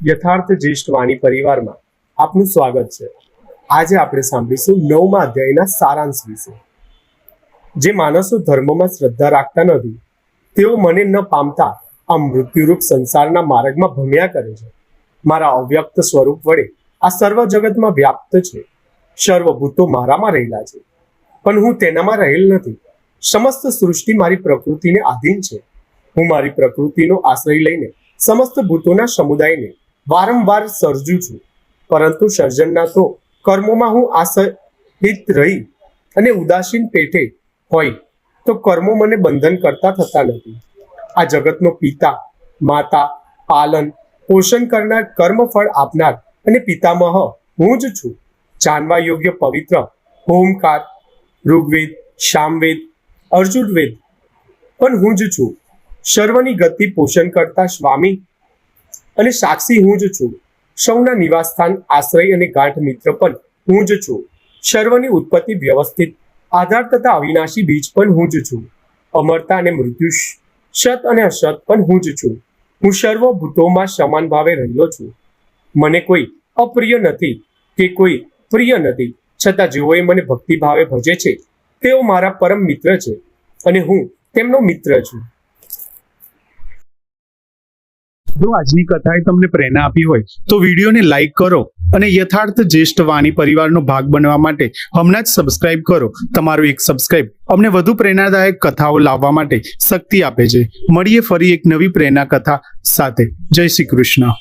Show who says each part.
Speaker 1: યથાર્થ જ્યેષ્ઠ વાણી પરિવારમાં આપનું સ્વાગત છે। આજે આપણે સાંભળીશું 9મા અધ્યાયના સારાંશ વિશે। જે માણસો ધર્મમાં શ્રદ્ધા રાખતા નથી તેઓ મને ન પામતા આ મૃત્યુરૂપ સંસારના માર્ગમાં ભમ્યા કરે છે। મારા અવ્યક્ત સ્વરૂપ વડે આ સર્વ જગતમાં વ્યાપ્ત છે। સર્વભૂતો મારામાં રહેલા છે, પણ હું તેનામાં રહેલ નથી। સમસ્ત સૃષ્ટિ મારી પ્રકૃતિને આધીન છે। હું મારી પ્રકૃતિનો આશ્રય લઈને સમસ્ત ભૂતોના સમુદાયને વારંવાર સર્જું છું, પરંતુ સર્જનના તો કર્મોમાં હું આસહિત રહી અને ઉદાસીન પેટે હોય તો કર્મો મને બંધન કરતા થતા નથી। આ જગતનો પિતા, માતા, પાલન પોષણ કરનાર, કર્મફળ આપનાર અને પિતામહ હું જ છું। જાણવા યોગ્ય પવિત્ર ઓમકાર, ઋગ્વેદ, સામવેદ, અર્જુનવેદ પણ હું જ છું। સર્વની ગતિ પોષણ કરતા સ્વામી અને સાક્ષી હું જ છું। સૌના નિવાસસ્થાન, આશ્રય અને ગાઢ મિત્ર પણ હું જ છું। સર્વની ઉત્પત્તિ, વ્યવસ્થિત આધાર તથા અવિનાશી બીજ પણ હું જ છું। અમરતા અને મૃત્યુ, સત અને અસત પણ હું જ છું। હું સર્વભૂતોમાં સમાન ભાવે રહેલો છું। મને કોઈ અપ્રિય નથી કે કોઈ પ્રિય નથી, છતાં જેઓએ મને ભક્તિ ભાવે ભજે છે તેઓ મારા પરમ મિત્ર છે અને હું તેમનો મિત્ર છું।
Speaker 2: જો આજની કથાએ તમને પ્રેરણા આપી હોય તો વિડીયોને લાઈક કરો અને યથાર્થ જ્યેષ્ઠ વાણી પરિવારનો ભાગ બનવા માટે હમણાં જ સબસ્ક્રાઇબ કરો। તમારું એક સબસ્ક્રાઇબ અમને વધુ પ્રેરણાદાયક કથાઓ લાવવા માટે શક્તિ આપે છે। મળીએ ફરી એક નવી પ્રેરણા કથા સાથે। જય શ્રી કૃષ્ણ।